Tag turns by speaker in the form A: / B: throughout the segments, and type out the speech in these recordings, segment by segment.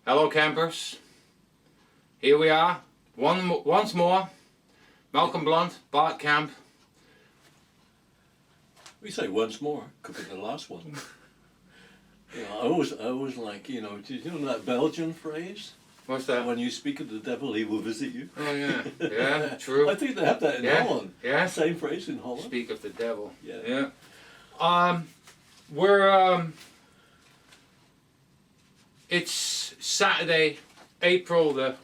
A: Hello campers, here we are, once more, Malcolm Blunt, Bart Camp.
B: We say once more, could be the last one. I always like, do you know that Belgian phrase?
A: What's that?
B: When you speak of the devil, he will visit you.
A: Oh yeah, yeah, true.
B: I think they have that in Holland.
A: Yeah.
B: Same phrase in Holland.
A: Speak of the devil.
B: Yeah.
A: We're, it's Saturday, April the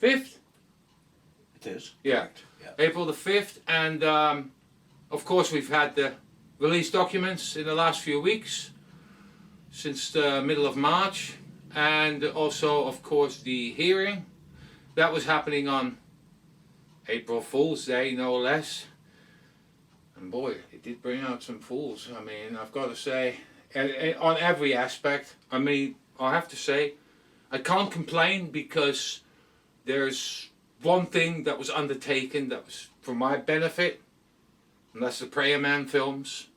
A: 5th?
B: It is.
A: Yeah.
B: Correct. Yeah.
A: April the 5th, and of course we've had the release documents in the last few weeks, since the middle of March, and also of course the hearing that was happening on April Fool's Day, no less. And boy, it did bring out some fools. I mean, I've got to say, on every aspect. I mean, I have to say, I can't complain because there's one thing that was undertaken that was for my benefit, and that's the Prayer Man films.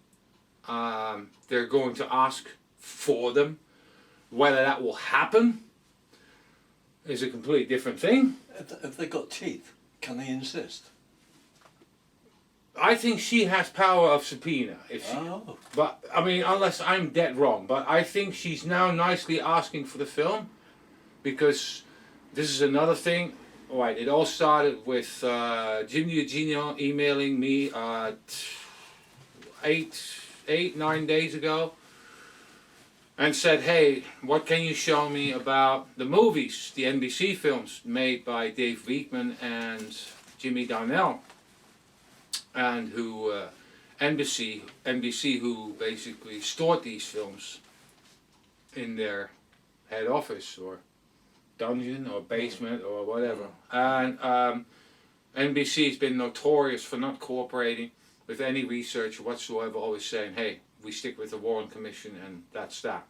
A: They're going to ask for them. Whether that will happen is a completely different thing.
B: If they got teeth, can they insist?
A: I think she has power of subpoena. But I mean, unless I'm dead wrong, but I think she's now nicely asking for the film, because this is another thing. Right, it all started with Jim Eugenio emailing me 9 days ago and said, hey, what can you show me about the movies, the NBC films made by Dave Weekman and Jimmy Darnell, and who NBC who basically stored these films in their head office or dungeon or basement or whatever. And NBC has been notorious for not cooperating with any research whatsoever, always saying, hey, we stick with the Warren Commission and that's that.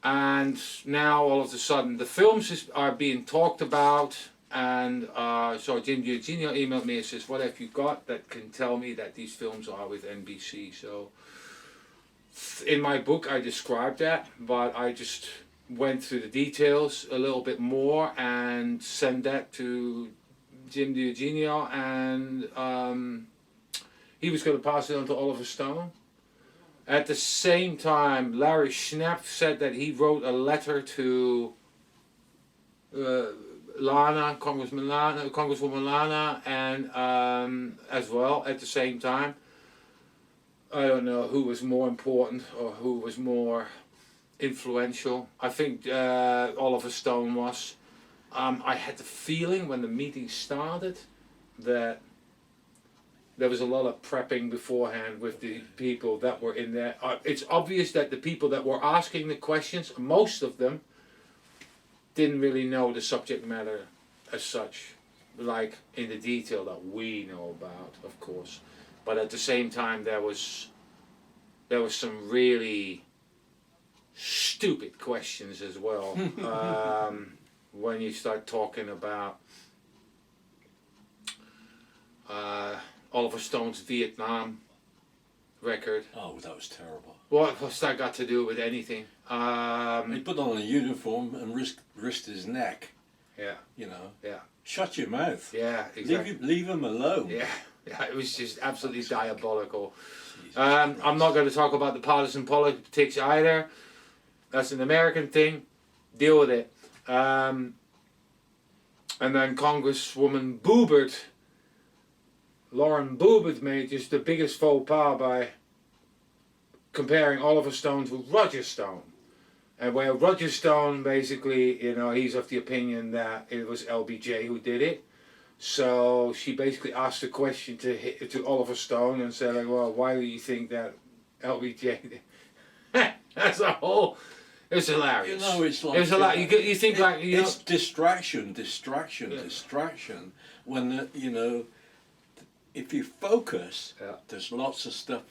A: And now all of a sudden the films are being talked about, and so Jim Eugenio emailed me and says, what have you got that can tell me that these films are with NBC? So in my book I described that, but I just went through the details a little bit more and sent that to Jim Eugenio, and he was going to pass it on to Oliver Stone. At the same time, Larry Schnapp said that he wrote a letter to Congresswoman Lana, and as well at the same time. I don't know who was more important or who was more influential. I think Oliver Stone was. I had the feeling when the meeting started that there was a lot of prepping beforehand with the people that were in there. It's obvious that the people that were asking the questions, most of them, didn't really know the subject matter as such, like in the detail that we know about, of course. But at the same time, there was some really stupid questions as well. When you start talking about Oliver Stone's Vietnam record.
B: Oh, that was terrible.
A: What's that got to do with anything?
B: He put on a uniform and risked his neck.
A: Yeah. Yeah.
B: Shut your mouth.
A: Yeah, exactly.
B: Leave him alone.
A: Yeah, it was just absolutely diabolical. I'm not going to talk about the partisan politics either. That's an American thing. Deal with it. And then Congresswoman Boebert, Lauren Boebert, made just the biggest faux pas by comparing Oliver Stone to Roger Stone. And where Roger Stone basically, he's of the opinion that it was LBJ who did it. So she basically asked a question to Oliver Stone and said, like, well, why do you think that LBJ did? That's a whole... It was hilarious.
B: It's like...
A: It was hilarious. You think like...
B: It's distraction. When, if you focus, there's lots of stuff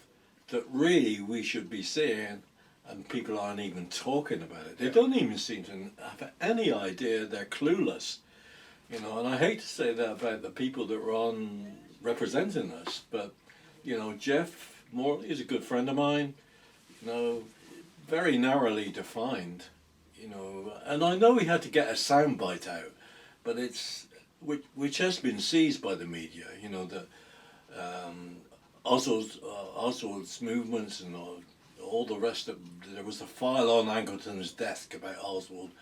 B: that really we should be seeing, and people aren't even talking about it. They don't even seem to have any idea. They're clueless. And I hate to say that about the people that were on representing us, but, Jeff Morley is a good friend of mine, very narrowly defined, you know, and I know he had to get a soundbite out, but it's which has been seized by the media. You know, the Oswald's movements and all the rest of. There was a file on Angleton's desk about Oswald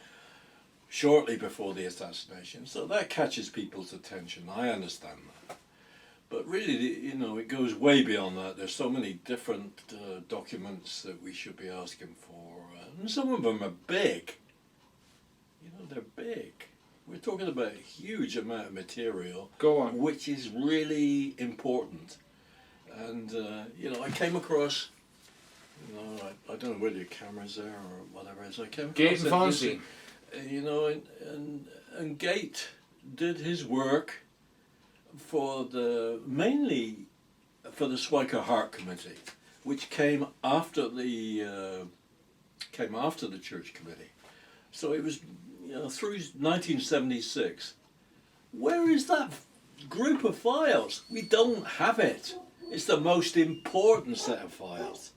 B: shortly before the assassination, so that catches people's attention. I understand that. But really, you know, it goes way beyond that. There's so many different documents that we should be asking for, and some of them are big. You know, they're big. We're talking about a huge amount of material.
A: Go on.
B: Which is really important. And, you know, I came across, you know, I don't know whether your camera's there or whatever it is. I came across
A: Gate and Fonzie.
B: you know, and Gate did his work for mainly for the Swiker Heart Committee, which came after the Church Committee. So it was, you know, through 1976. Where is that group of files? We don't have it. It's the most important set of files.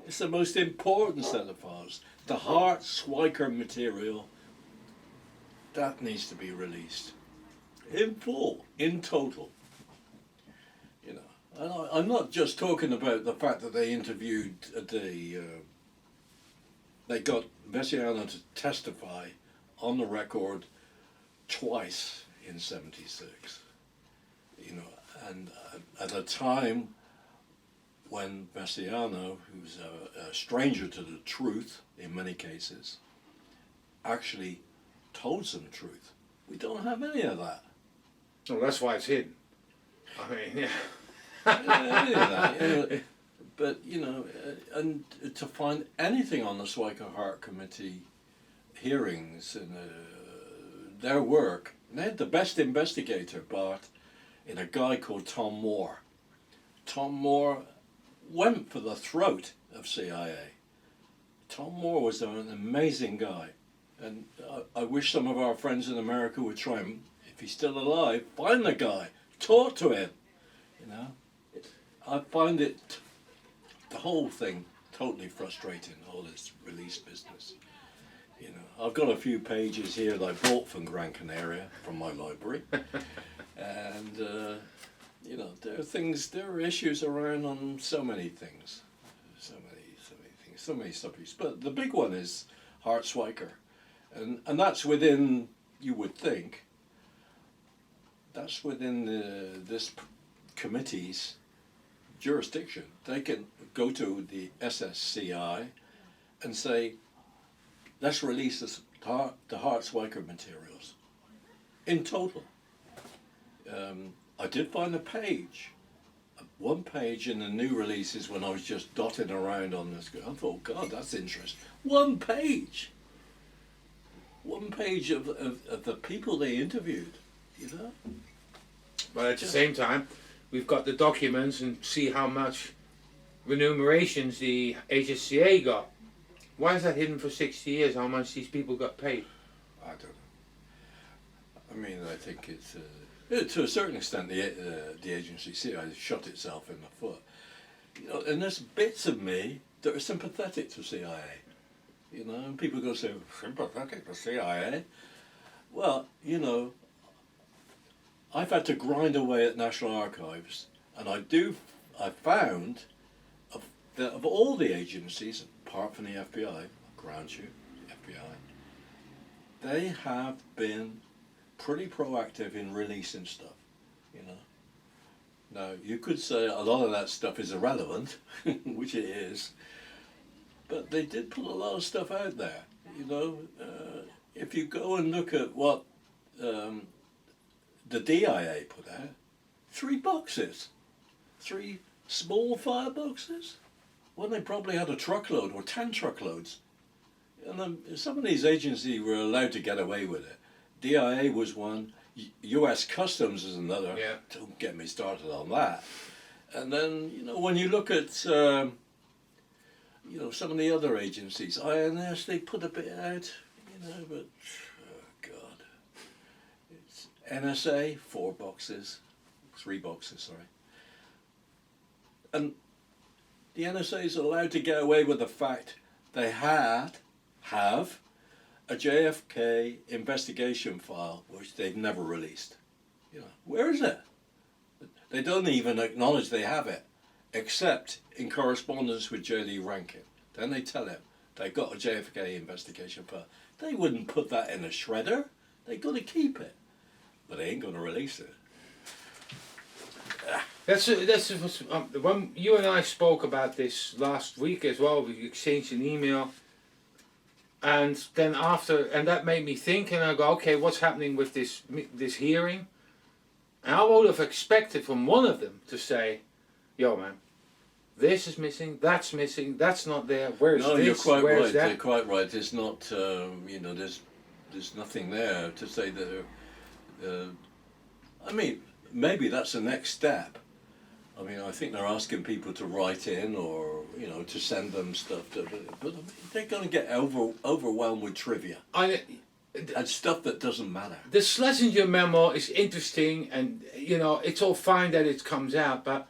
B: It's the most important set of files. The Hart Swiker material, that needs to be released. In full, in total. You know, and I'm not just talking about the fact that they interviewed they got Messiano to testify on the record twice in '76. You know, and at a time when Messiano, who's a stranger to the truth in many cases, actually told some truth. We don't have any of that.
A: Well, that's why it's hidden. I mean,
B: Any of that, you know. But, you know, and to find anything on the Swiker Heart Committee hearings and their work, and they had the best investigator, Bart, in a guy called Tom Moore. Tom Moore went for the throat of CIA. Tom Moore was an amazing guy. And I wish some of our friends in America would try and, if he's still alive, find the guy, talk to him. You know, I find it, the whole thing, totally frustrating, all this release business. You know, I've got a few pages here that I bought from Gran Canaria, from my library. And, you know, there are issues around on so many things. So many subjects. But the big one is Hart Swiker. And that's within, you would think, that's within this committee's jurisdiction. They can go to the SSCI and say, let's release the Hart Swiker materials in total. I did find a page, one page in the new releases when I was just dotting around on this. I thought, God, that's interesting. One page of the people they interviewed, you know.
A: but at the same time, we've got the documents and see how much remunerations the HSCA got. Why is that hidden for 60 years? How much these people got paid?
B: I don't know. I mean, I think it's to a certain extent the agency CIA shot itself in the foot. You know, and there's bits of me that are sympathetic to CIA. You know, and people go say, sympathetic to CIA? Well, you know, I've had to grind away at National Archives, and I found of all the agencies, apart from the FBI, I'll grant you, the FBI, they have been pretty proactive in releasing stuff, you know. Now, you could say a lot of that stuff is irrelevant, which it is, but they did put a lot of stuff out there, you know. If you go and look at what the DIA put out, 3 boxes, 3 small fire boxes, when they probably had a truckload or 10 truckloads. And some of these agencies were allowed to get away with it. DIA was one, US Customs is another.
A: Yeah.
B: Don't get me started on that. And then, you know, when you look at, you know, some of the other agencies, INS, they put a bit out, you know, but, oh God. It's NSA, 4 boxes, 3 boxes, sorry. And the NSA is allowed to get away with the fact they have a JFK investigation file which they've never released. You know, where is it? They don't even acknowledge they have it, except in correspondence with J.D. Rankin. Then they tell him they got a JFK investigation file. They wouldn't put that in a shredder. They got to keep it, but they ain't going to release it.
A: That's when you and I spoke about this last week as well. We exchanged an email, and then and that made me think, and I go, okay, what's happening with this hearing? And I would have expected from one of them to say, "Yo, man, this is missing, that's not there. Where's
B: no,
A: this?
B: you're quite
A: Where's
B: right.
A: that?"
B: You're quite right. There's not, there's nothing there to say that. I mean, maybe that's the next step. I mean, I think they're asking people to write in or, to send them stuff. But I mean, they're going to get overwhelmed with trivia and stuff that doesn't matter.
A: The Schlesinger memo is interesting, and it's all fine that it comes out, but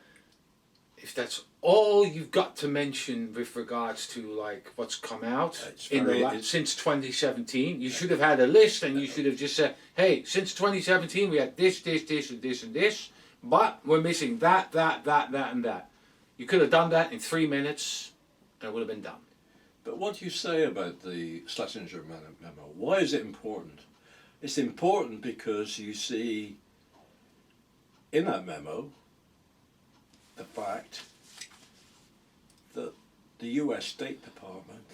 A: if that's all you've got to mention with regards to like what's come out since 2017, you should have had a list, and you should have just said, "Hey, since 2017 we had this, and this, but we're missing that, and that." You could have done that in 3 minutes, and it would have been done.
B: But what do you say about the Schlesinger memo? Why is it important? It's important because you see in that memo the fact that the US State Department,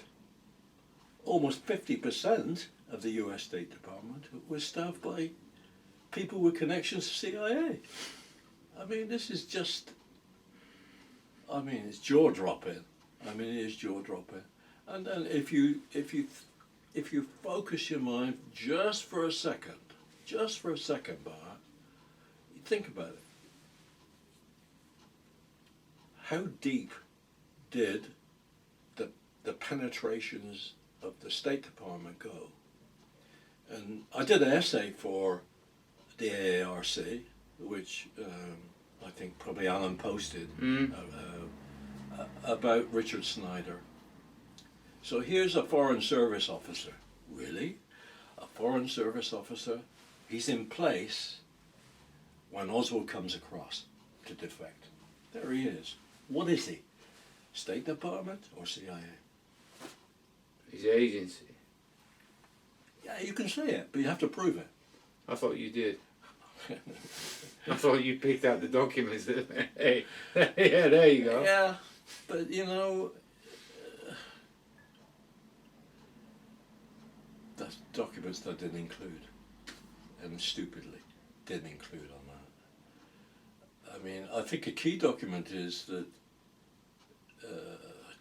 B: almost 50% of the US State Department was staffed by people with connections to CIA. I mean, this is just, it's jaw-dropping. It is jaw-dropping. And then if you focus your mind just for a second, Bart, you think about it. How deep did the penetrations of the State Department go? And I did an essay for the AARC, which I think probably Alan posted, about Richard Snyder. So here's a Foreign Service officer. Really? A Foreign Service officer? He's in place when Oswald comes across to defect. There he is. What is he? State Department or CIA?
A: His agency.
B: Yeah, you can say it, but you have to prove it.
A: I thought you did. I thought you picked out the documents. Hey, yeah, there you go.
B: Yeah, but the documents that didn't include, and stupidly didn't include on that. I mean, I think a key document is that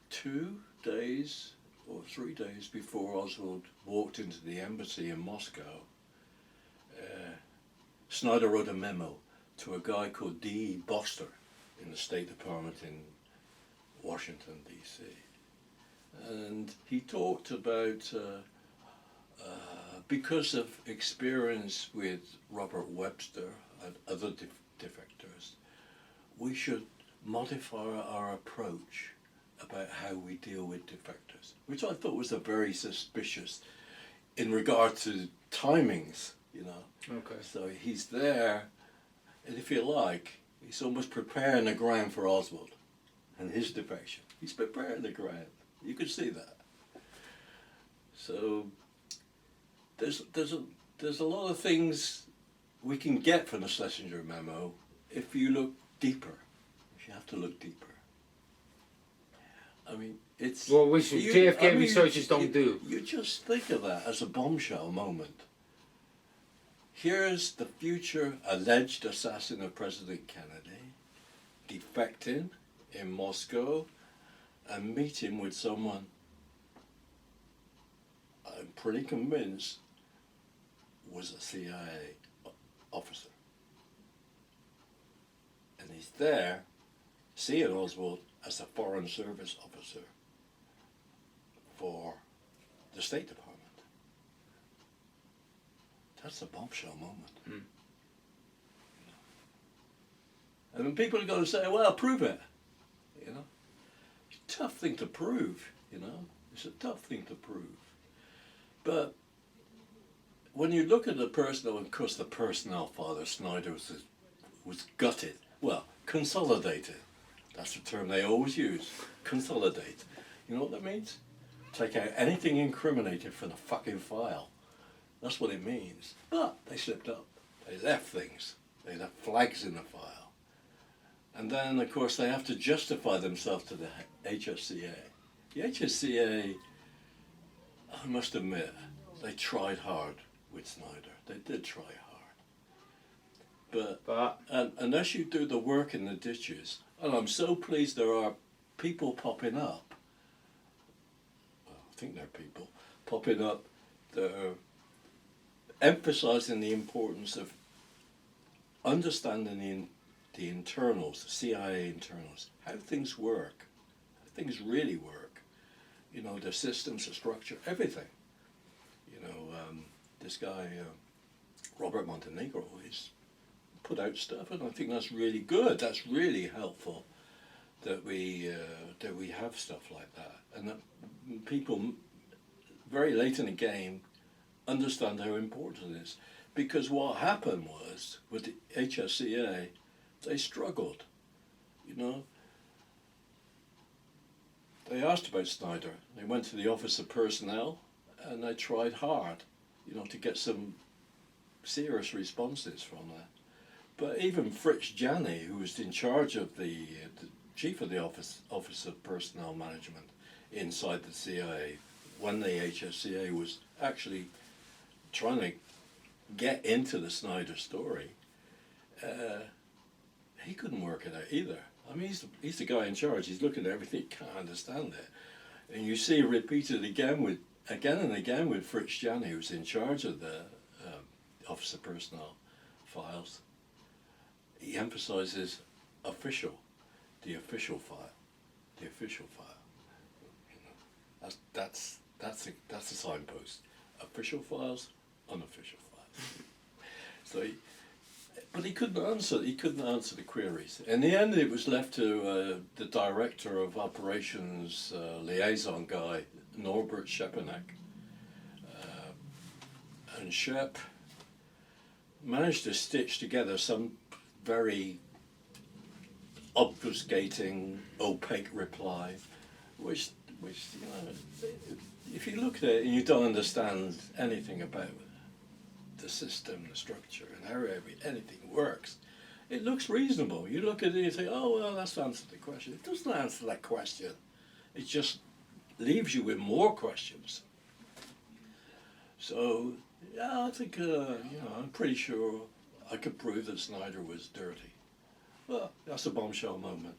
B: 2 days or 3 days before Oswald walked into the embassy in Moscow, Snyder wrote a memo to a guy called D.E. Boster in the State Department in Washington, D.C. And he talked about, because of experience with Robert Webster and other defectors, we should modify our approach about how we deal with defectors, which I thought was a very suspicious in regard to timings,
A: Okay.
B: So he's there, and if you like, he's almost preparing the ground for Oswald and his defection. He's preparing the ground. You could see that. So there's a lot of things we can get from the Schlesinger memo if you look deeper. If you have to look deeper. I mean, it's...
A: Well, which JFK researchers don't do.
B: You just think of that as a bombshell moment. Here's the future alleged assassin of President Kennedy defecting in Moscow and meeting with someone I'm pretty convinced was a CIA officer. And he's there seeing Oswald as a Foreign Service officer for the State Department. That's a bombshell moment.
A: Mm.
B: And then people are going to say, well, prove it. It's a tough thing to prove, It's a tough thing to prove. But when you look at the personnel, of course, the personnel file, Snyder was gutted. Well, consolidated. That's the term they always use. Consolidate. You know what that means? Take out anything incriminating from the fucking file. That's what it means. But they slipped up. They left things. They left flags in the file. And then, of course, they have to justify themselves to the HSCA. The HSCA, I must admit, they tried hard with Snyder. They did try hard. But unless you do the work in the ditches, and I'm so pleased there are people popping up, well, I think there are people popping up that are emphasizing the importance of understanding the internals, the CIA internals, how things work, how things really work. You know, the systems, the structure, everything. You know, this guy, Robert Montenegro, he's put out stuff, and I think that's really good. That's really helpful that we have stuff like that, and that people very late in the game understand how important it is. Because what happened was with the HSCA, they struggled. You know, they asked about Snyder. They went to the Office of Personnel, and they tried hard, you know, to get some serious responses from that. But even Fritz Janney, who was in charge of the chief of the Office of Personnel Management inside the CIA, when the HSCA was actually trying to get into the story, he couldn't work it out either. I mean, he's the guy in charge. He's looking at everything, he can't understand it. And you see repeated again and again with Fritz Janney, who's in charge of the Office of Personnel files. He emphasizes official, the official file. You know, that's a signpost. Official files, unofficial files. So, but he couldn't answer the queries. In the end, it was left to the director of operations liaison guy, Norbert Schepanek, and Shep managed to stitch together some very obfuscating, opaque reply, which you know, if you look at it and you don't understand anything about the system, the structure, and how anything works, it looks reasonable. You look at it and you say, oh, well, that's answered the question. It doesn't answer that question. It just leaves you with more questions. So, yeah, I think, you know, I'm pretty sure I could prove that Snyder was dirty. Well, that's a bombshell moment,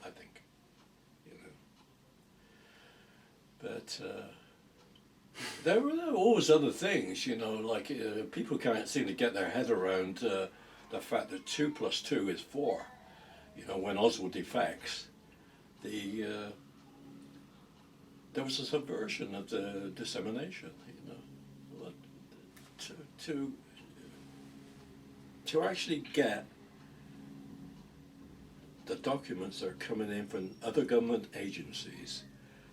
B: I think, you know. But there were always other things, you know, like people can't seem to get their head around the fact that 2 + 2 is 4. You know, when Oswald defects, there was a subversion of the dissemination, you know, to actually get the documents that are coming in from other government agencies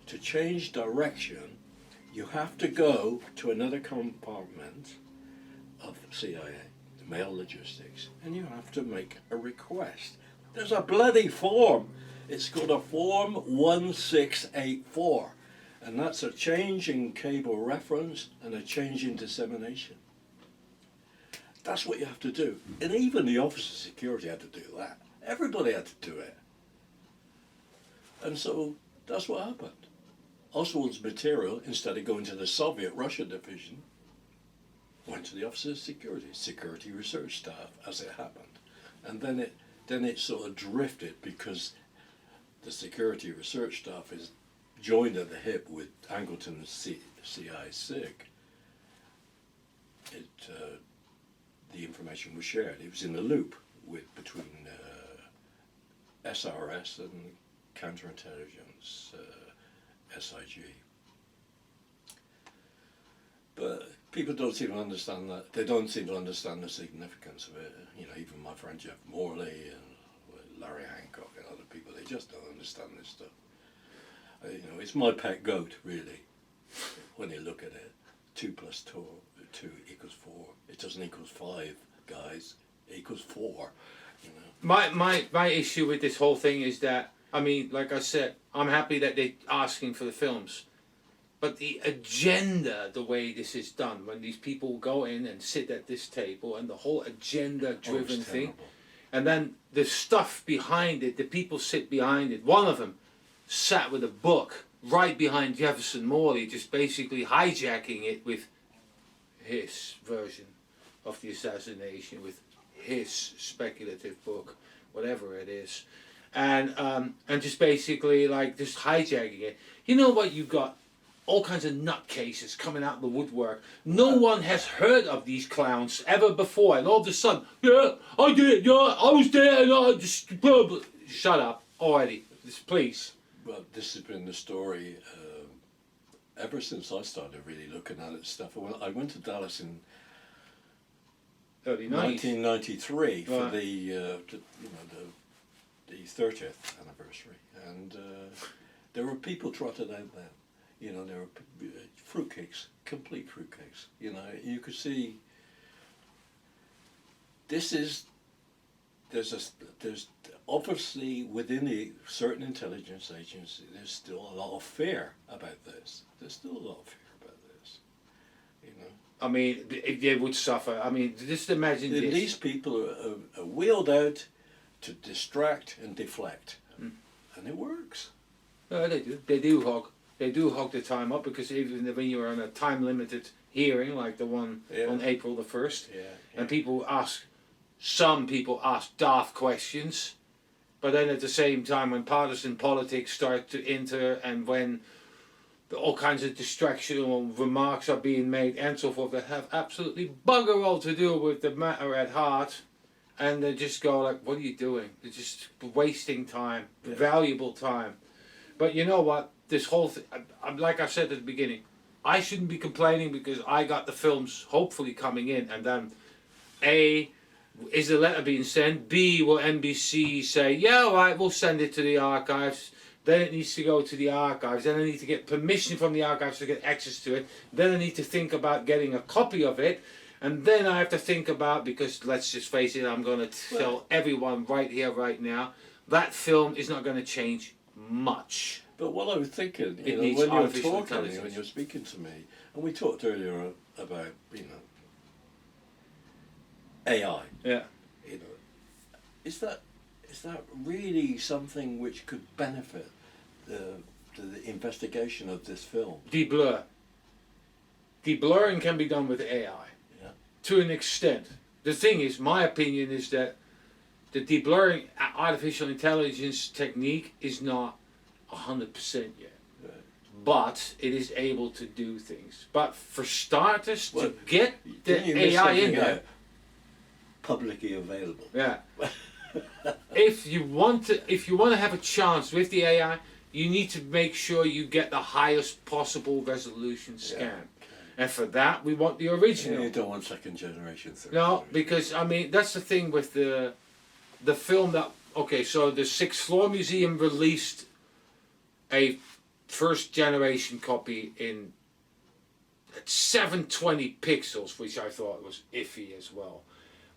B: to change direction. You have to go to another compartment of CIA, the mail logistics, and you have to make a request. There's a bloody form. It's called a Form 1684, and that's a change in cable reference and a change in dissemination. That's what you have to do. And even the Office of Security had to do that. Everybody had to do it. And so that's what happened. Oswald's material, instead of going to the Soviet Russia division, went to the Office of Security Research Staff, as it happened. And then it sort of drifted because the Security Research Staff is joined at the hip with Angleton's CI SIG. The information was shared. It was in the loop between SRS and counterintelligence, SIG. But people don't seem to understand that. They don't seem to understand the significance of it. You know, even my friend Jeff Morley and Larry Hancock and other people, they just don't understand this stuff. You know, it's my pet goat, really, when you look at it. 2 plus 2 equals 4. It doesn't equal 5, guys. It equals 4. You know.
A: My issue with this whole thing is that, I mean, like I said, I'm happy that they're asking for the films. But the agenda, the way this is done, when these people go in and sit at this table and the whole agenda-driven thing, and then the stuff behind it, the people sit behind it. One of them sat with a book right behind Jefferson Morley, just basically hijacking it with his version of the assassination, with his speculative book, whatever it is, and just basically like just hijacking it. You know what you got? All kinds of nutcases coming out of the woodwork. No one has heard of these clowns ever before, and all of a sudden, yeah, I did, yeah, I was there, and I just blah, blah. Shut up already, please.
B: Well, this has been the story ever since I started really looking at it stuff. I went to Dallas in
A: early
B: 1993 for the 30th anniversary, and there were people trotted out there. You know, there were fruitcakes, complete fruitcakes. You know, you could see. There's obviously within the certain intelligence agency, there's still a lot of fear about this. There's still a lot of fear about this. You know.
A: I mean, they would suffer. I mean, just imagine this.
B: These people are wheeled out to distract and deflect, and it works.
A: No, they do. They do hog. They do hog the time up, because even when you're on a time-limited hearing, like the one on April the 1st, and some people ask daft questions, but then at the same time, when partisan politics start to enter, and when all kinds of distractional remarks are being made and so forth that have absolutely bugger all to do with the matter at heart, and they just go like, what are you doing? They're just wasting time, valuable time. But you know what? This whole thing, like I said at the beginning, I shouldn't be complaining because I got the films hopefully coming in, and then A, is the letter being sent? B, will NBC say, yeah, all right, we'll send it to the archives. Then it needs to go to the archives. Then I need to get permission from the archives to get access to it. Then I need to think about getting a copy of it. And then I have to think about, because let's just face it, I'm going to tell everyone right here, right now, that film is not going to change much.
B: But what I was thinking, you know, when you're speaking to me, and we talked earlier about, you know, AI.
A: Yeah.
B: You know, is that really something which could benefit the investigation of this film?
A: De-blur. De-blurring can be done with AI.
B: Yeah.
A: To an extent. The thing is, my opinion is that the de-blurring artificial intelligence technique is not 100% yet, but it is able to do things. But for starters, to get the AI in there,
B: publicly available.
A: Yeah. if you want to have a chance with the AI, you need to make sure you get the highest possible resolution scan. Yeah. And for that, we want the original.
B: Yeah, you don't want second generation.
A: No, because I mean that's the thing with the film that. Okay, so the Sixth Floor Museum released a first generation copy in 720 pixels, which I thought was iffy as well.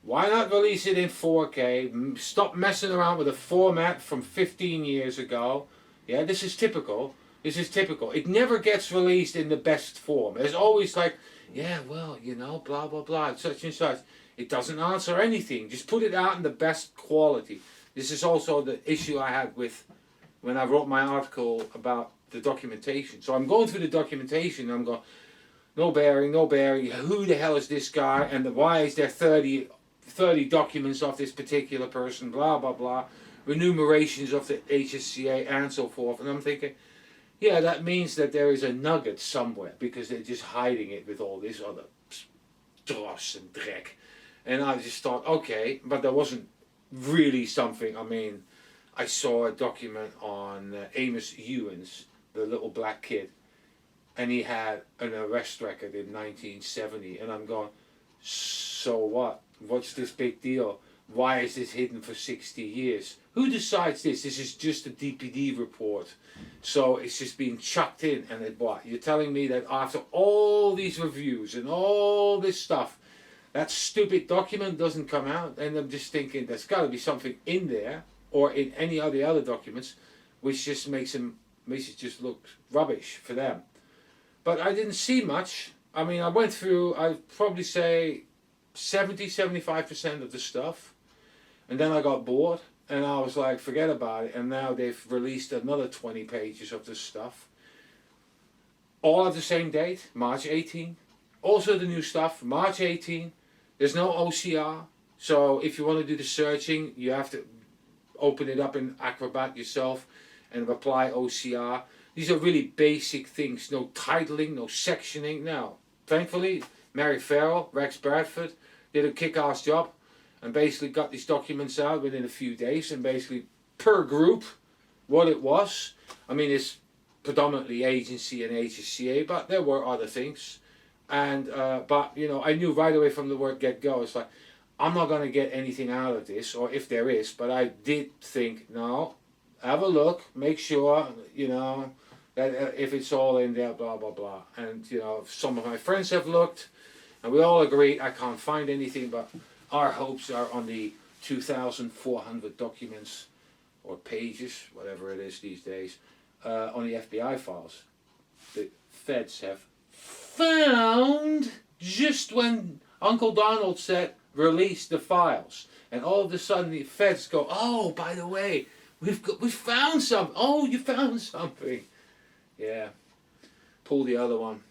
A: Why not release it in 4K? Stop messing around with a format from 15 years ago. Yeah, this is typical. This is typical. It never gets released in the best form. There's always like, yeah, well, you know, blah, blah, blah, such and such. It doesn't answer anything. Just put it out in the best quality. This is also the issue I had with when I wrote my article about the documentation. So I'm going through the documentation and I'm going, no bearing, who the hell is this guy, and why is there 30 documents of this particular person, blah, blah, blah, enumerations of the HSCA and so forth. And I'm thinking, yeah, that means that there is a nugget somewhere, because they're just hiding it with all this other dross and dreck. And I just thought, okay, but there wasn't really something. I mean, I saw a document on Amos Ewens, the little black kid, and he had an arrest record in 1970, and I'm going, so what? What's this big deal? Why is this hidden for 60 years? Who decides this? This is just a DPD report. So it's just being chucked in, and it what? You're telling me that after all these reviews and all this stuff, that stupid document doesn't come out? And I'm just thinking there's got to be something in there or in any of the other documents which just makes it just look rubbish for them. But I didn't see much. I mean, I went through, I'd probably say 70-75% of the stuff, and then I got bored. And I was like, forget about it. And now they've released another 20 pages of this stuff. All at the same date, March 18. Also the new stuff, March 18. There's no OCR. So if you want to do the searching, you have to open it up in Acrobat yourself and apply OCR. These are really basic things. No titling, no sectioning. Now, thankfully, Mary Farrell, Rex Bradford did a kick-ass job. And basically got these documents out within a few days, and basically per group what it was. I mean, it's predominantly agency and HSCA, but there were other things. And but you know, I knew right away from the word get-go, it's like, I'm not going to get anything out of this, or if there is, but I did think, no, have a look, make sure, you know, that if it's all in there, blah, blah, blah. And, you know, some of my friends have looked, and we all agree I can't find anything, but our hopes are on the 2,400 documents or pages, whatever it is these days, on the FBI files. The feds have found just when Uncle Donald said release the files, and all of a sudden the feds go, oh, by the way, we found something. Oh, you found something. Yeah, pull the other one.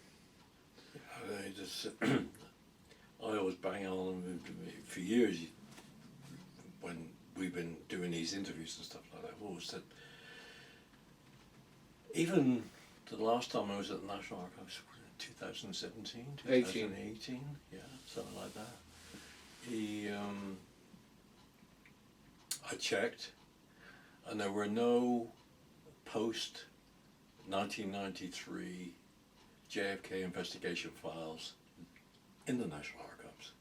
B: I always bang on for years when we've been doing these interviews and stuff like that. I've always said, even the last time I was at the National Archives, 2017, 2018, yeah, something like that. I checked, and there were no post 1993 JFK investigation files in the National Archives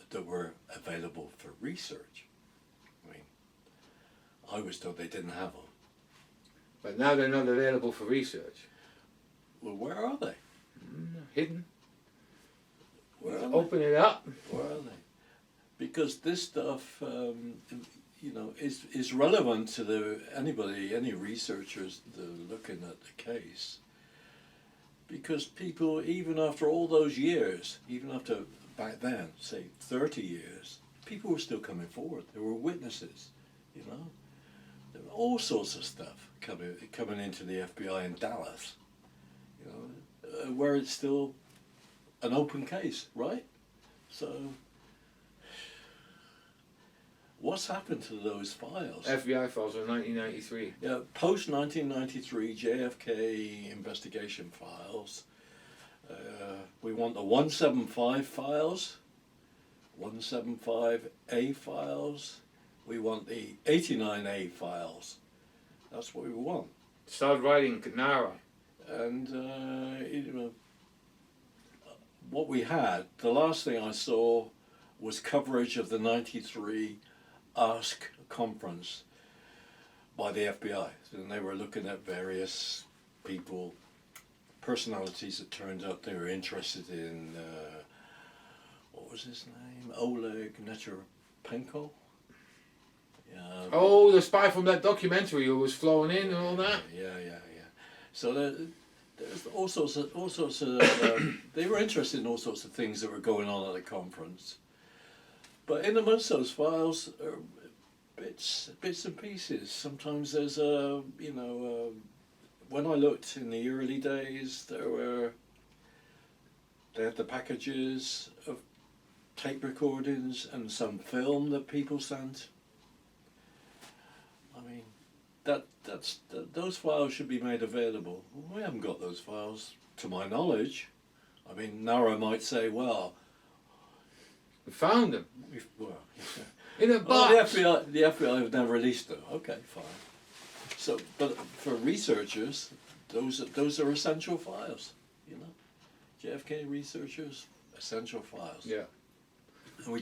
B: that were available for research. I mean, I was told they didn't have them.
A: But now they're not available for research.
B: Well, where are they?
A: Hidden.
B: Where are
A: Open it up.
B: Where are they? Because this stuff, you know, is relevant to any researchers that are looking at the case. Because people, even after all those years, even after back then, say 30 years, people were still coming forward. There were witnesses, you know. There were all sorts of stuff coming into the FBI in Dallas, you know, where it's still an open case, right? So, what's happened to those files?
A: FBI files of 1993.
B: Yeah, post 1993 JFK investigation files. We want the 175 files, 175A files. We want the 89A files. That's what we want.
A: Start writing Canara.
B: And you know, what we had, the last thing I saw was coverage of the 93 Ask conference by the FBI. And they were looking at various people, personalities that turned up they were interested in, what was his name? Oleg Nechepenko? Yeah.
A: Oh, the spy from that documentary who was flown in and all that?
B: Yeah. So there's all sorts of they were interested in all sorts of things that were going on at the conference. But in amongst those files are bits and pieces. Sometimes there's when I looked in the early days, they had the packages of tape recordings and some film that people sent. I mean, those files should be made available. We haven't got those files, to my knowledge. I mean, Nara might say, well,
A: We found them.
B: Well,
A: in a box.
B: The FBI have never released them. Okay, fine. So, but for researchers, those are essential files. You know, JFK researchers, essential files.
A: Yeah.
B: And we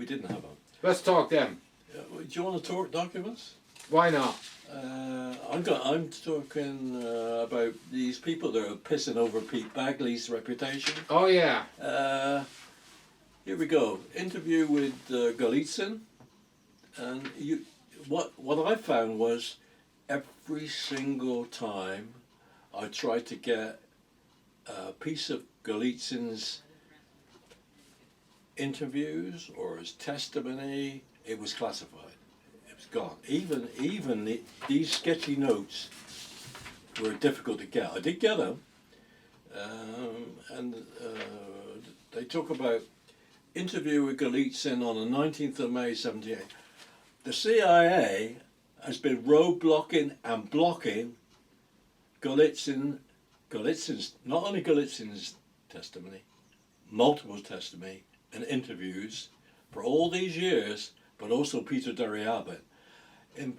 B: didn't have them.
A: Let's talk them.
B: Do you want to talk documents?
A: Why not?
B: I'm talking about these people that are pissing over Pete Bagley's reputation.
A: Oh yeah.
B: Here we go. Interview with Golitsyn, and what I found was every single time I tried to get a piece of Golitsyn's interviews or his testimony, it was classified. It was gone. Even these sketchy notes were difficult to get. I did get them, and they talk about interview with Golitsyn on the 19th of May 78. The CIA has been roadblocking and blocking Golitsyn's, not only Golitsyn's testimony, multiple testimony and interviews for all these years, but also Peter Deriabin. And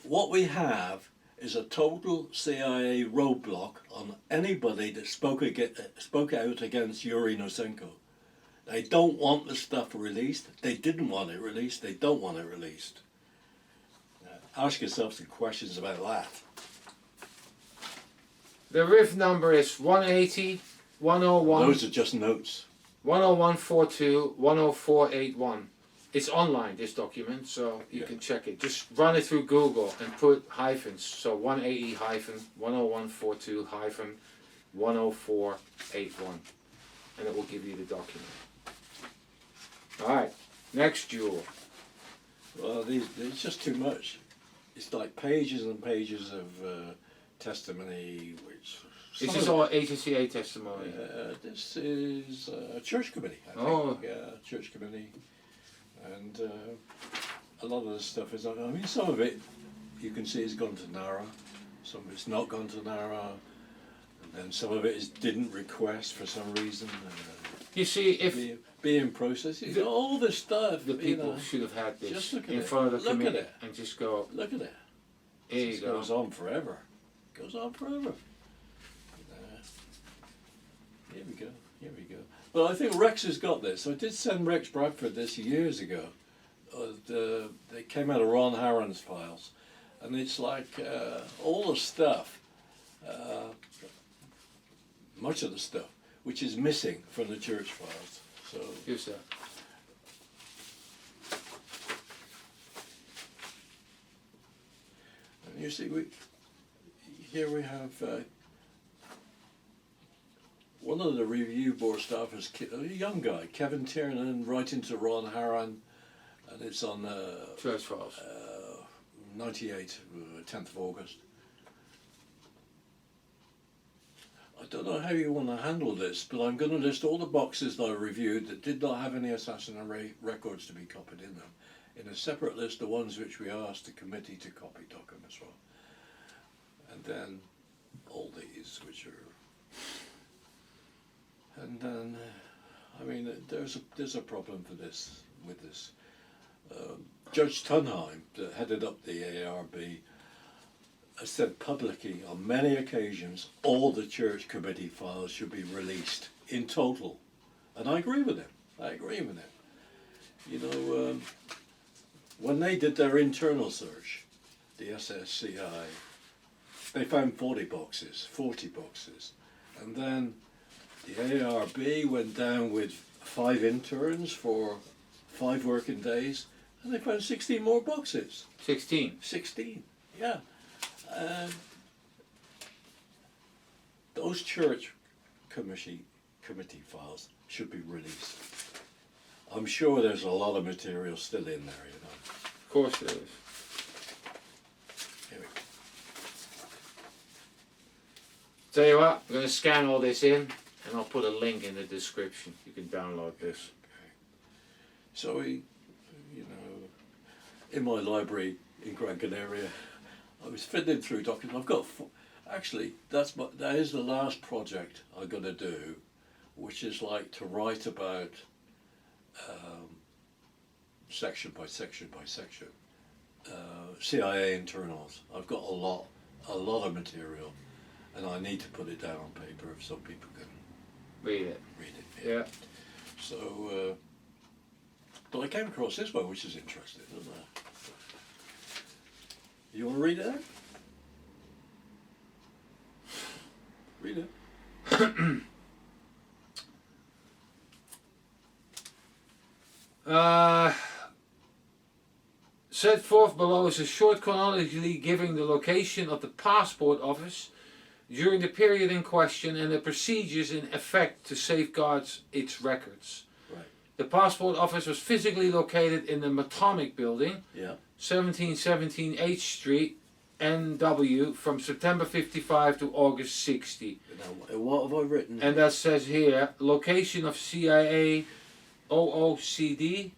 B: what we have is a total CIA roadblock on anybody that spoke out against Yuri Nosenko. They don't want the stuff released. They didn't want it released. They don't want it released. Ask yourself some questions about that.
A: The RIF number is 180 101.
B: Those are just notes.
A: 10142 10481. It's online, this document, so you can check it. Just run it through Google and put hyphens. So 180 hyphen 10142 hyphen 10481, and it will give you the document. All right, next jewel.
B: Well, it's just too much. It's like pages and pages of testimony, which...
A: Is this all HCA testimony?
B: This is a church committee, I think.
A: Oh.
B: Yeah, church committee. And a lot of the stuff is... I mean, some of it you can see has gone to NARA. Some of it's not gone to NARA. And then some of it is didn't request for some reason.
A: You see, if...
B: Being processed, all this stuff.
A: The people should have had this in
B: it.
A: front of the
B: Look
A: committee
B: at it.
A: and just go,
B: Look at it.
A: here you
B: It
A: go.
B: goes on forever. Goes on forever. Here we go. Here we go. Well, I think Rex has got this. I did send Rex Bradford this years ago. They came out of Ron Harron's files, and it's like all the stuff, much of the stuff, which is missing from the church files. So
A: Here's that.
B: and you see, here we have one of the review board staff is a young guy, Kevin Tiernan, writing to Ron Harron, and it's on
A: Church files.
B: 98, 10th of August. I don't know how you want to handle this, but I'm going to list all the boxes that I reviewed that did not have any assassination records to be copied in them, in a separate list the ones which we asked the committee to copy documents from. And then all these which are... And then, I mean, there's a problem for this, with this. Judge Tunheim, that headed up the ARB, has said publicly on many occasions all the church committee files should be released in total. And I agree with him. I agree with him. You know, when they did their internal search, the SSCI, they found 40 boxes. And then the ARB went down with 5 interns for 5 working days, and they found 16 more boxes.
A: 16.
B: 16, yeah. Those church committee files should be released. I'm sure there's a lot of material still in there, you know.
A: Of course there is.
B: Here we go.
A: Tell you what, I'm going to scan all this in, and I'll put a link in the description. You can download this.
B: Okay. So, you know, in my library in Gran Canaria, I was fiddling through documents. I've got actually that is the last project I'm going to do, which is like to write about section by section by section CIA internals. I've got a lot of material, and I need to put it down on paper so people can
A: Read it.
B: read it.
A: Yeah.
B: So But I came across this one, which is interesting, isn't it? You want to read it out? Read it.
A: Set forth below is a short chronology giving the location of the passport office during the period in question and the procedures in effect to safeguard its records.
B: Right.
A: The passport office was physically located in the Matomic building,
B: Yeah.
A: 1717 H Street, NW, from September 55 to August 60.
B: Now, what have I written?
A: And that says here, location of CIA OOCD.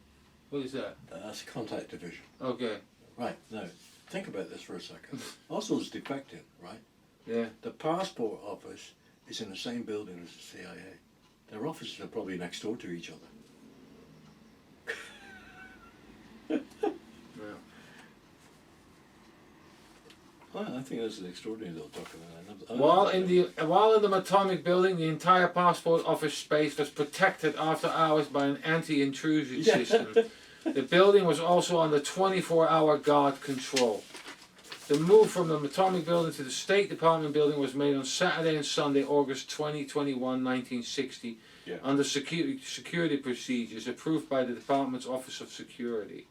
A: What is that?
B: That's contact division.
A: Okay.
B: Right, now, think about this for a second. Oswald's defecting, right?
A: Yeah.
B: The passport office is in the same building as the CIA. Their offices are probably next door to each other.
A: Yeah.
B: Well, I think that's an extraordinary little document.
A: While in the Matomic building, the entire passport office space was protected after hours by an anti-intrusion system. The building was also under 24-hour guard control. The move from the Matomic building to the State Department building was made on Saturday and Sunday, August 21, 1960, under security procedures approved by the Department's Office of Security.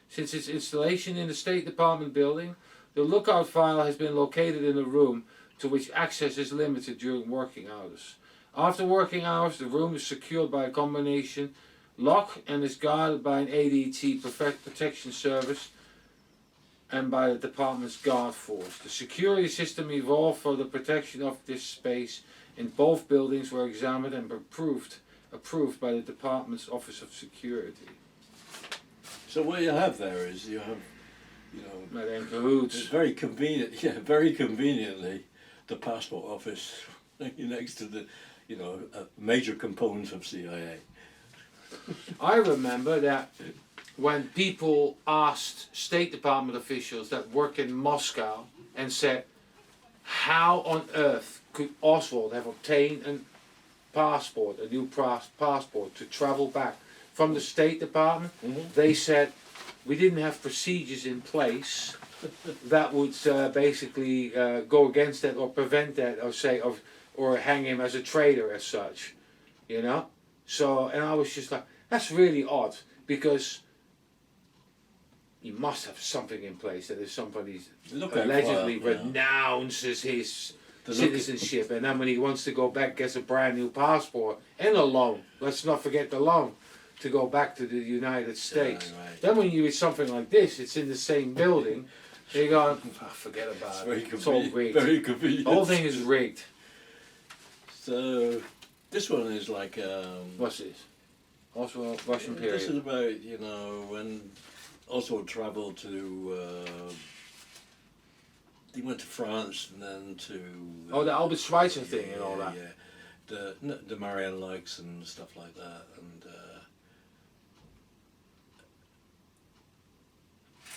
A: Since its installation in the State Department building, the lookout file has been located in a room to which access is limited during working hours. After working hours, the room is secured by a combination lock and is guarded by an ADT protection service and by the department's guard force. The security system evolved for the protection of this space in both buildings were examined and approved by the department's Office of Security.
B: So what you have there is you have, you know,
A: in cahoots.
B: it's very convenient. Yeah, very conveniently, the passport office next to the, you know, a major component of CIA.
A: I remember that when people asked State Department officials that work in Moscow and said, how on earth could Oswald have obtained a passport, a new passport to travel back from the State Department? They said, we didn't have procedures in place that would basically go against that or prevent that or hang him as a traitor as such, you know? So, and I was just like, that's really odd, because you must have something in place that if somebody allegedly renounces his citizenship and then when he wants to go back gets a brand new passport and a loan, let's not forget the loan, to go back to the United States.
B: Yeah, right.
A: Then when you read something like this, it's in the same building, you're going, forget about it, it's all rigged.
B: Very convenient.
A: The whole thing is rigged.
B: So, this one is like...
A: What's this? Also Russian period.
B: This is about, you know, when Oswald travelled to... he went to France and then to...
A: the Albert Schweitzer thing and all that.
B: Yeah, the Marianne Lakes and stuff like that. And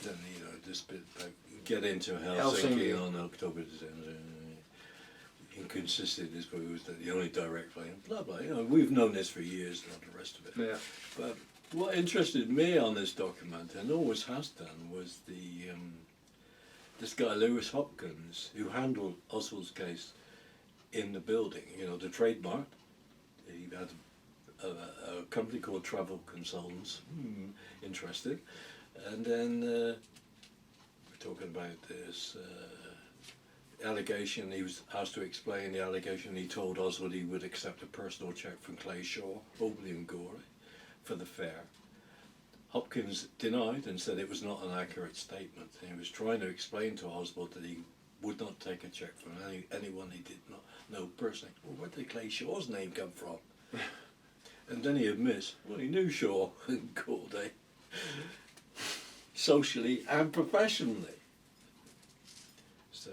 B: then, you know, this bit about get into Helsinki on October 10th. Inconsistent is what was the only direct flight, blah blah. You know, we've known this for years and all the rest of it.
A: Yeah.
B: But what interested me on this document, and always has done, was the this guy Lewis Hopkins, who handled Oswald's case in the building. You know, the trademark. He had a company called Travel Consultants. Interesting. And then we're talking about this. Allegation, he was asked to explain the allegation. He told Oswald he would accept a personal cheque from Clay Shaw, Obley and Gorey, for the fare. Hopkins denied and said it was not an accurate statement. He was trying to explain to Oswald that he would not take a cheque from anyone he did not know personally. Well, where did Clay Shaw's name come from? And then he admits, well, he knew Shaw and Gordy, socially and professionally. So...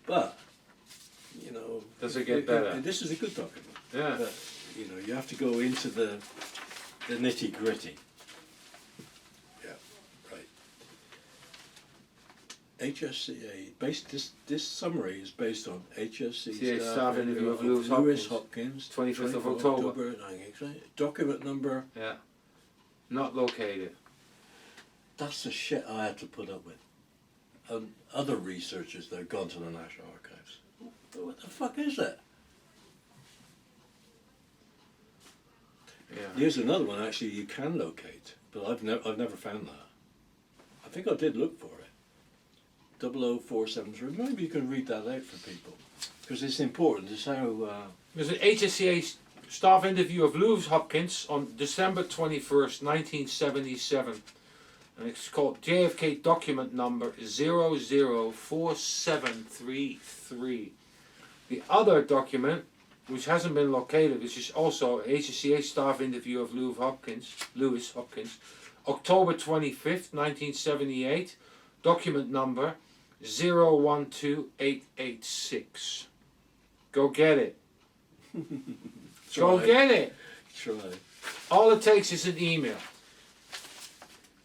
B: But, you know...
A: Does it get better?
B: This is a good document.
A: Yeah.
B: But, you know, you have to go into the nitty-gritty. Yeah, right. HSCA, this summary is based on HSC staff interview of Lewis Hopkins,
A: 25th of October.
B: Document number...
A: Yeah. Not located.
B: That's the shit I had to put up with. And other researchers that have gone to the National Archives. What the fuck is that?
A: Yeah.
B: Here's another one actually you can locate, but I've never found that. I think I did look for it. 00473. Maybe you can read that out for people, because it's important. It's how.
A: There's an HSCA staff interview of Lewis Hopkins on December 21st, 1977. And it's called JFK document number 004733. The other document, which hasn't been located, which is also a HSCA staff interview of Lewis Hopkins, October 25th, 1978, document number 012886. Go get it. Go get it.
B: Try.
A: All it takes is an email.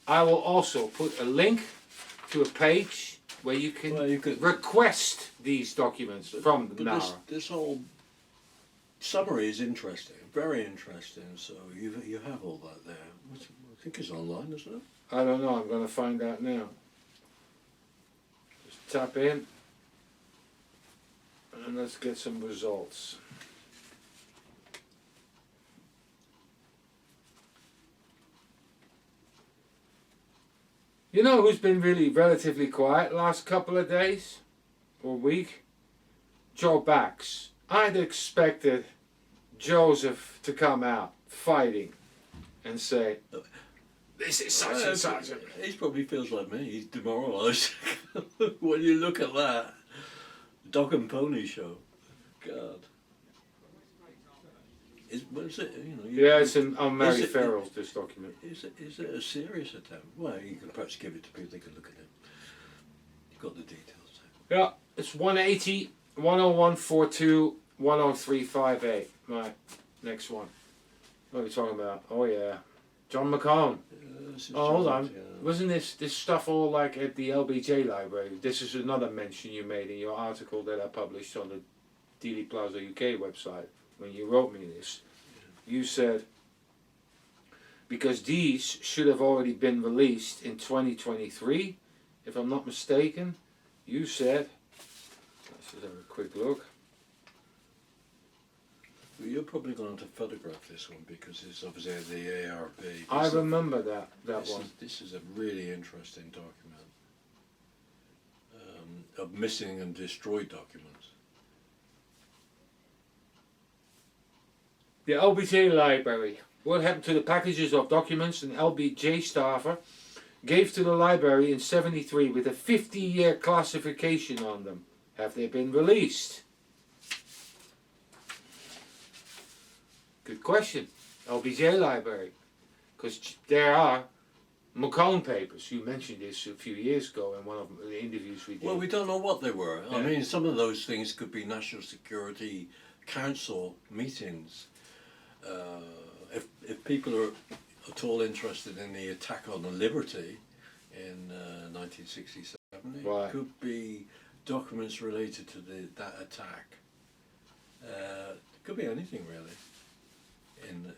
A: I will also put a link to a page where you can, request these documents from the NARA.
B: This whole summary is interesting, very interesting. So you have all that there. I think it's online, isn't it?
A: I don't know. I'm going to find out now. Just tap in and let's get some results. You know who's been really relatively quiet last couple of days or week? Joe Bax. I'd expected Joseph to come out fighting and say, this is such and such.
B: He probably feels like me. He's demoralised. When you look at that dog and pony show, God. What is it?
A: It's on Mary Farrell's, this document.
B: Is it a serious attempt? Well, you can perhaps give it to people, they can look at it. You've got the details there.
A: Yeah, it's 180, 10142, 10358. Right, next one. What are we talking about? Oh yeah, John McCone. Hold on.
B: Yeah.
A: Wasn't this stuff all like at the LBJ library? This is another mention you made in your article that I published on the Dealey Plaza UK website. When you wrote me this, you said, because these should have already been released in 2023, if I'm not mistaken, you said, let's just have a quick look.
B: Well, you're probably going to photograph this one because it's obviously the ARB.
A: I remember that one.
B: This is a really interesting document of missing and destroyed documents.
A: The LBJ library. What happened to the packages of documents an LBJ staffer gave to the library in '73 with a 50-year classification on them? Have they been released? Good question. LBJ library. Because there are McCone papers. You mentioned this a few years ago in one of the interviews we did.
B: Well, we don't know what they were.
A: Yeah.
B: I mean, some of those things could be National Security Council meetings. If people are at all interested in the attack on the Liberty in 1967, it could be documents related to that attack. It could be anything really in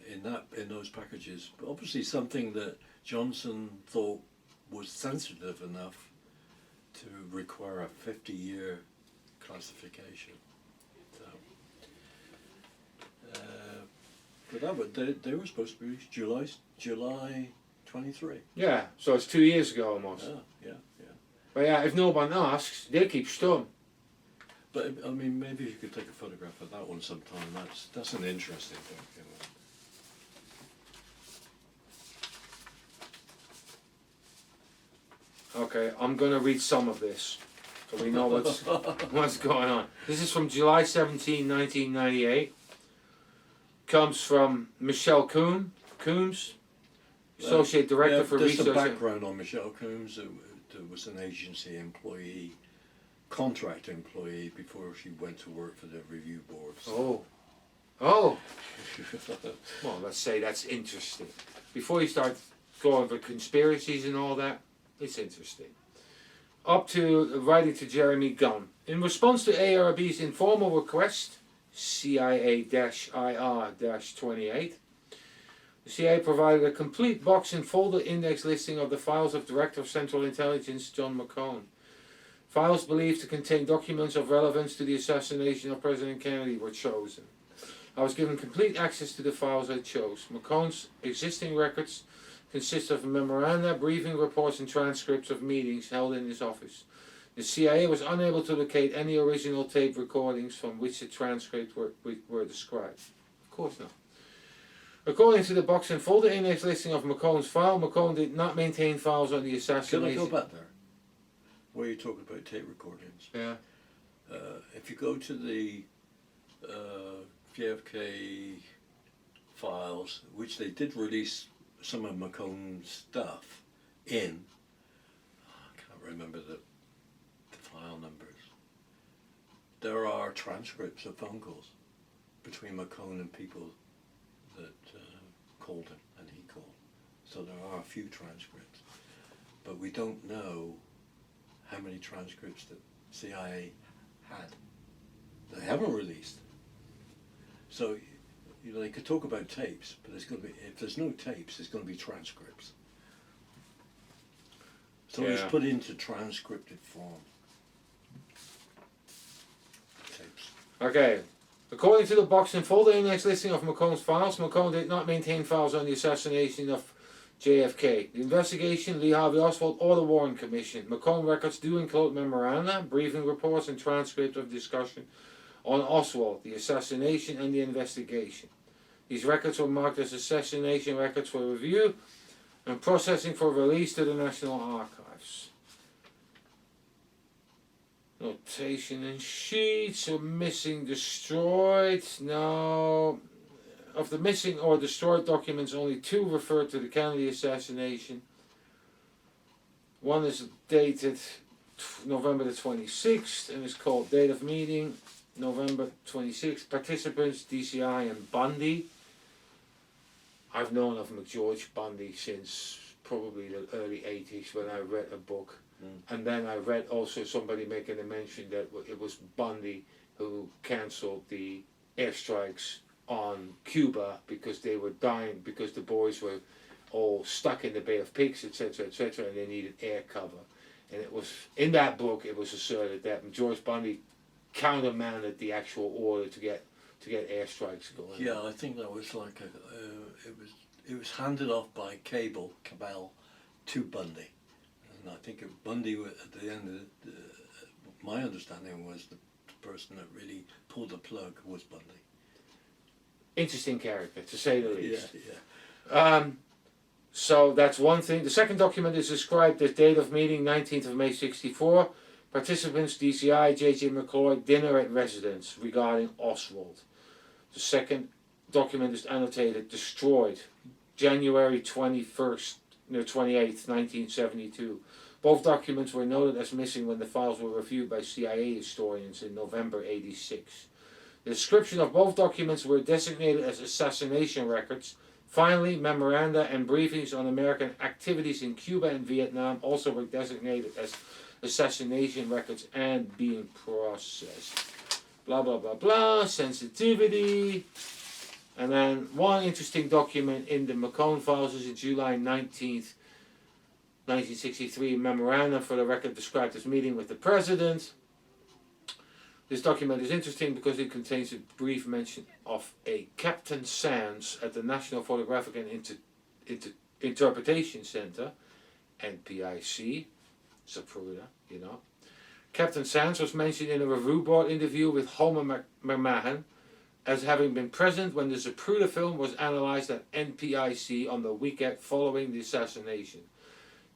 B: those packages. But obviously something that Johnson thought was sensitive enough to require a 50-year classification. So. But they were supposed to be July 23.
A: Yeah, so it's 2 years ago almost.
B: Yeah.
A: But yeah, if no one asks, they keep stum.
B: But I mean, maybe you could take a photograph of that one sometime. That's an interesting document.
A: Okay, I'm going to read some of this so we know what's going on. This is from July 17, 1998. Comes from Michelle Coombs, Associate Director for
B: Research.
A: Research.
B: There's some background on Michelle Coombs. There was an agency employee, contract employee, before she went to work for the review boards.
A: Oh. Well, let's say that's interesting. Before you start going for conspiracies and all that, it's interesting. Up to writing to Jeremy Gunn. In response to ARB's informal request, CIA-IR-28, The CIA provided a complete box and folder index listing of the files of Director of Central Intelligence John McCone. Files believed to contain documents of relevance to the assassination of President Kennedy were chosen. I was given complete access to the files I chose. McCone's existing records consist of memoranda, briefing reports, and transcripts of meetings held in his office. The CIA was unable to locate any original tape recordings from which the transcripts were described. Of course not. According to the box and folder index listing of McCone's file, McCone did not maintain files on the assassination.
B: Can I go back there? Where you talk about tape recordings?
A: Yeah.
B: If you go to the JFK files, which they did release some of McCone's stuff in, I can't remember the file numbers. There are transcripts of phone calls between McCone and people that called him and he called. So there are a few transcripts, but we don't know how many transcripts the CIA had. They haven't released. So, you know, they could talk about tapes, but there's going to be, if there's no tapes, there's going to be transcripts. So it's put into transcripted form. Tapes.
A: Okay. According to the box and folder index listing of McCone's files, McCone did not maintain files on the assassination of JFK. The investigation, Lee Harvey Oswald, or the Warren Commission. McCone records do include memoranda, briefing reports, and transcripts of discussion on Oswald, the assassination, and the investigation. These records were marked as assassination records for review and processing for release to the National Archives. Notation and sheets of missing, destroyed. No. Of the missing or destroyed documents, only 2 refer to the Kennedy assassination. One is dated November the 26th and is called Date of Meeting, November 26th. Participants, DCI and Bundy. I've known of McGeorge Bundy since probably the early 80s when I read a book. And then I read also somebody making a mention that it was Bundy who cancelled the airstrikes on Cuba because they were dying, because the boys were all stuck in the Bay of Pigs, etc., etc., and they needed air cover. And it was in that book it was asserted that George Bundy countermanded the actual order to get airstrikes going.
B: Yeah, I think that was like it was handed off by Cabell to Bundy, and I think Bundy at the end of my understanding was the person that really pulled the plug was Bundy.
A: Interesting character, to say the least.
B: Yeah.
A: So that's one thing. The second document is described as date of meeting 19th of May 64. Participants DCI, J.J. McCloy, dinner at residence regarding Oswald. The second document is annotated destroyed January 28th, 1972. Both documents were noted as missing when the files were reviewed by CIA historians in November 86. The description of both documents were designated as assassination records. Finally, memoranda and briefings on American activities in Cuba and Vietnam also were designated as assassination records and being processed. Blah, blah, blah, blah, sensitivity. And then one interesting document in the McCone files is a July 19th, 1963 memorandum for the record described as meeting with the president. This document is interesting because it contains a brief mention of a Captain Sands at the National Photographic and Interpretation Center, NPIC, Zapruder, you know. Captain Sands was mentioned in a review board interview with Homer McMahon as having been present when the Zapruder film was analyzed at NPIC on the weekend following the assassination.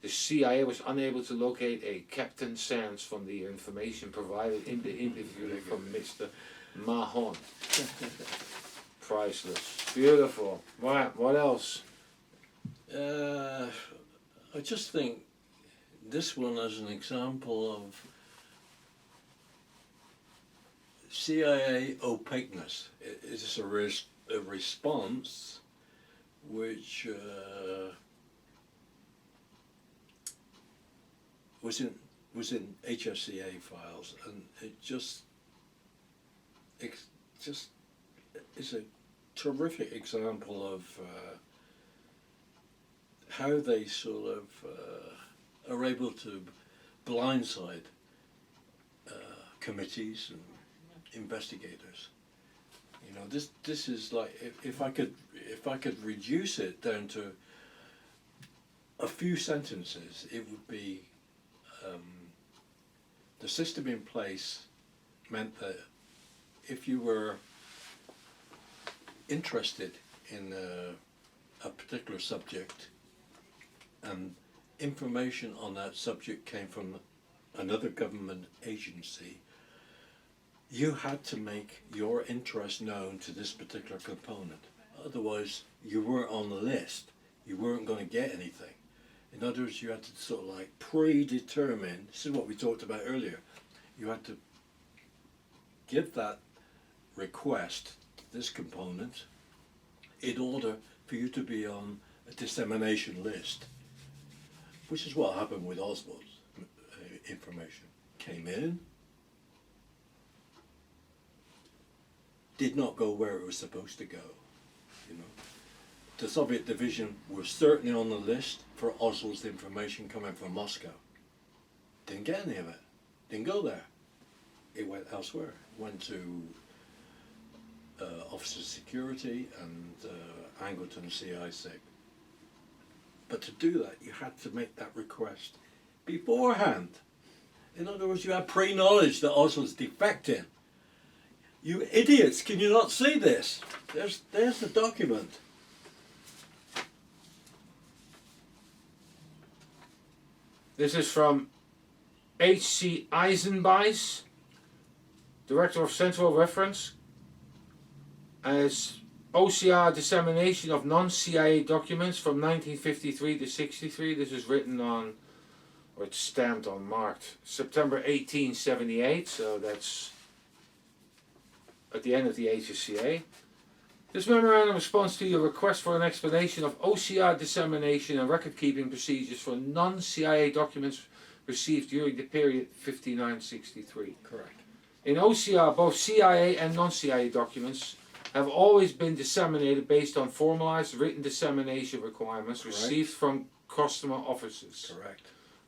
A: The CIA was unable to locate a Captain Sands from the information provided in the interview from Mr. Mahon. Priceless. Beautiful. Right, what else?
B: I just think this one as an example of CIA opaqueness. It is a response which was in HSCA files, and it just is a terrific example of how they sort of are able to blindside committees and investigators. You know, this is like if I could reduce it down to a few sentences, it would be the system in place meant that if you were interested in a particular subject and information on that subject came from another government agency, you had to make your interest known to this particular component. Otherwise, you weren't on the list. You weren't going to get anything. In other words, you had to sort of like predetermine, this is what we talked about earlier, you had to give that request to this component in order for you to be on a dissemination list, which is what happened with Oswald's information. Came in, did not go where it was supposed to go, you know. The Soviet division was certainly on the list for Oswald's information coming from Moscow. Didn't get any of it. Didn't go there. It went elsewhere. Went to Office of Security and Angleton CI6. But to do that, you had to make that request beforehand. In other words, you had pre-knowledge that Oswald's defecting. You idiots, can you not see this? There's the document.
A: This is from H.C. Eisenbeis, Director of Central Reference, as OCR dissemination of non-CIA documents from 1953 to 63. This is written on, or it's stamped on, marked September 1878, so that's at the end of the HSCA. This memorandum responds to your request for an explanation of OCR dissemination and record-keeping procedures for non-CIA documents received during the period 59-63.
B: Correct.
A: In OCR, both CIA and non-CIA documents have always been disseminated based on formalized written dissemination requirements received from customer offices.
B: Correct.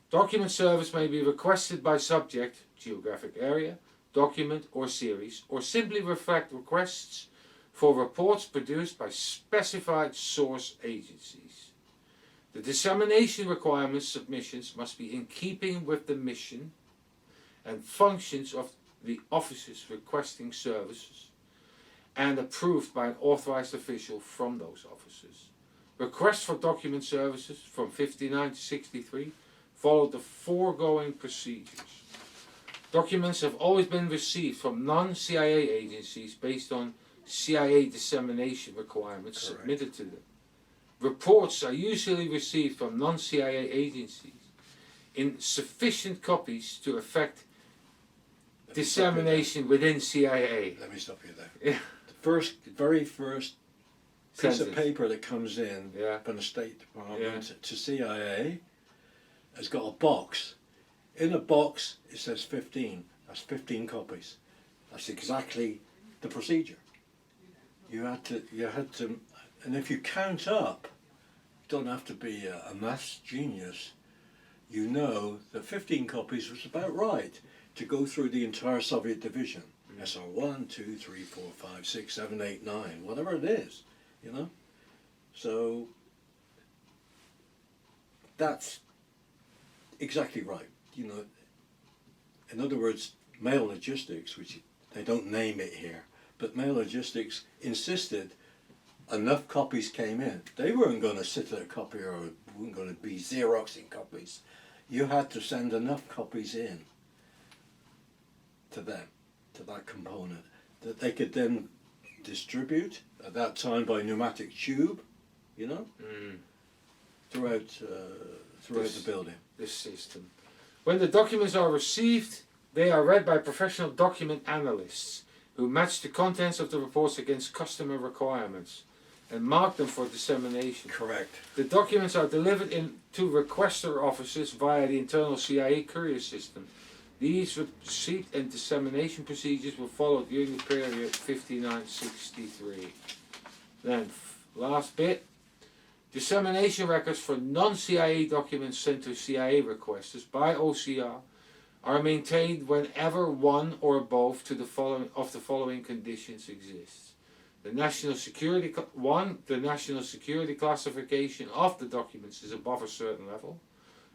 A: Document service may be requested by subject, geographic area, document or series, or simply reflect requests for reports produced by specified source agencies. The dissemination requirements submissions must be in keeping with the mission and functions of the offices requesting services and approved by an authorized official from those offices. Requests for document services from 59 to 63 followed the foregoing procedures. Documents have always been received from non-CIA agencies based on CIA dissemination requirements
B: Correct.
A: submitted to them. Reports are usually received from non-CIA agencies in sufficient copies to effect dissemination within CIA.
B: Let me stop you there.
A: Yeah.
B: The very first piece
A: Sentence.
B: of paper that comes in
A: Yeah.
B: from the State Department to CIA has got a box. In a box it says 15. That's 15 copies. That's exactly the procedure. You had to, and if you count up, you don't have to be a maths genius. You know that 15 copies was about right to go through the entire Soviet division. SR 1, 2, 3, 4, 5, 6, 7, 8, 9, whatever it is, you know. So that's exactly right. You know, in other words, Mail Logistics, which they don't name it here, but Mail Logistics insisted enough copies came in. They weren't going to sit at a copier or weren't going to be Xeroxing copies. You had to send enough copies in to them, to that component, that they could then distribute, at that time by pneumatic tube, you know, throughout the building.
A: This system. When the documents are received, they are read by professional document analysts who match the contents of the reports against customer requirements and mark them for dissemination.
B: Correct.
A: The documents are delivered to requester offices via the internal CIA courier system. These receipt and dissemination procedures were followed during the period 59-63. Then, last bit. Dissemination records for non-CIA documents sent to CIA requesters by OCR are maintained whenever one or both to the following conditions exists. The national security the national security classification of the documents is above a certain level,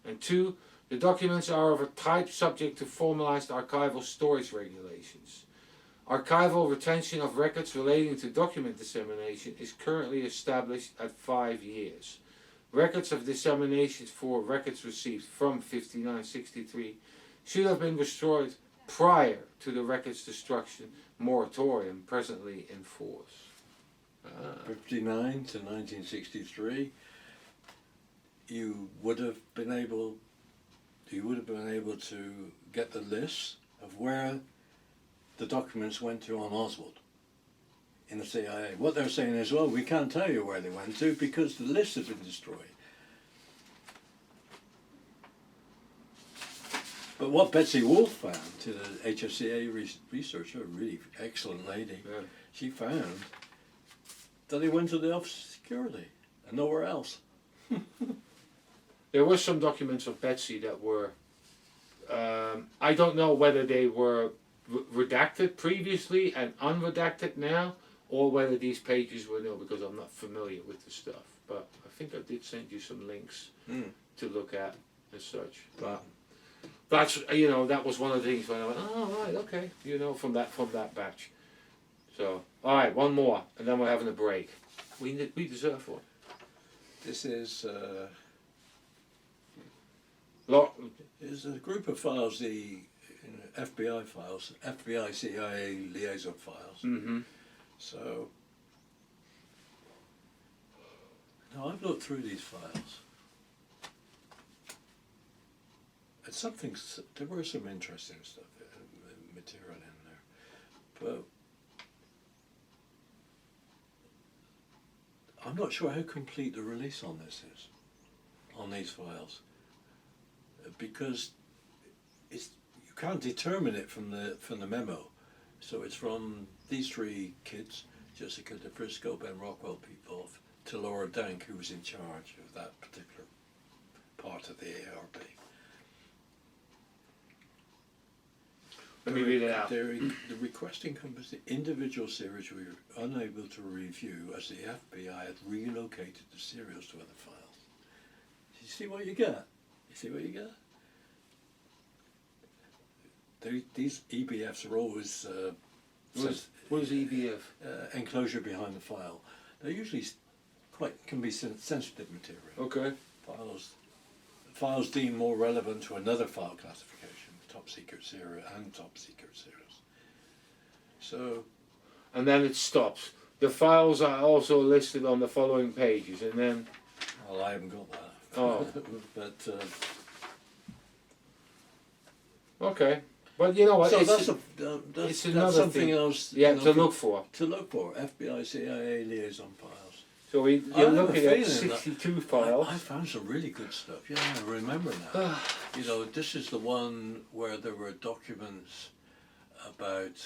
A: and 2, the documents are of a type subject to formalized archival storage regulations. Archival retention of records relating to document dissemination is currently established at 5 years. Records of dissemination for records received from 5963 should have been destroyed prior to the records destruction moratorium presently in force.
B: 59 to 1963, you would have been able to get the list of where the documents went to on Oswald in the CIA. What they're saying is, well, we can't tell you where they went to because the list has been destroyed. But what Betsy Wolfe found, to the HSCA researcher, a really excellent lady, she found that they went to the Office of Security and nowhere else.
A: There were some documents of Betsy that were, I don't know whether they were redacted previously and unredacted now, or whether these pages were new, because I'm not familiar with the stuff. But I think I did send you some links to look at as such. But that's, you know, that was one of the things when I went, oh right, okay, you know, from that batch. So all right, one more, and then we're having a break. We deserve one.
B: This is
A: Is
B: a group of files, the FBI files, FBI CIA liaison files.
A: Mm-hmm.
B: So now I've looked through these files. And there were some interesting stuff, material in there, but I'm not sure how complete the release on this is, on these files, because you can't determine it from the memo. So it's from these 3 kids, Jessica DeFrisco, Ben Rockwell, Pete Wolf, to Laura Dank, who was in charge of that particular part of the ARP.
A: Let me read it out.
B: The request encompassed the individual serials we were unable to review as the FBI had relocated the serials to other files. You see what you get? You see what you get? These EBFs are always
A: what is EBF?
B: Enclosure behind the file. They're usually can be sensitive material.
A: Okay.
B: Files deemed more relevant to another file classification, top secret serial and top secret serials. So,
A: and then it stops. The files are also listed on the following pages, and then.
B: Well, I haven't got that.
A: Oh.
B: But.
A: Okay. But you know what?
B: So
A: it's
B: that's
A: another
B: something
A: thing
B: else.
A: you have to look for.
B: To look for FBI CIA liaison files.
A: So you're looking at 62 files.
B: I found some really good stuff. Yeah, I remember now. You know, this is the one where there were documents about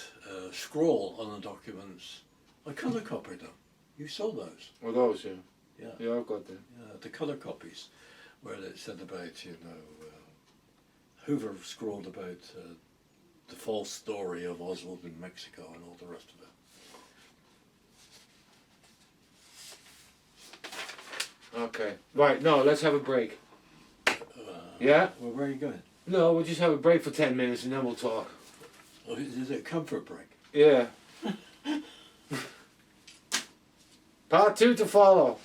B: scroll on the documents. I colour copied them. You saw those?
A: Oh, those, yeah.
B: Yeah.
A: Yeah, I've got them.
B: Yeah, the colour copies, where it said about, you know, Hoover scrolled about the false story of Oswald in Mexico and all the rest of it.
A: Okay. Right, no, let's have a break. Yeah?
B: Well, where are you going?
A: No, we'll just have a break for 10 minutes and then we'll talk.
B: Oh, is it a comfort break?
A: Yeah. Part 2 to follow.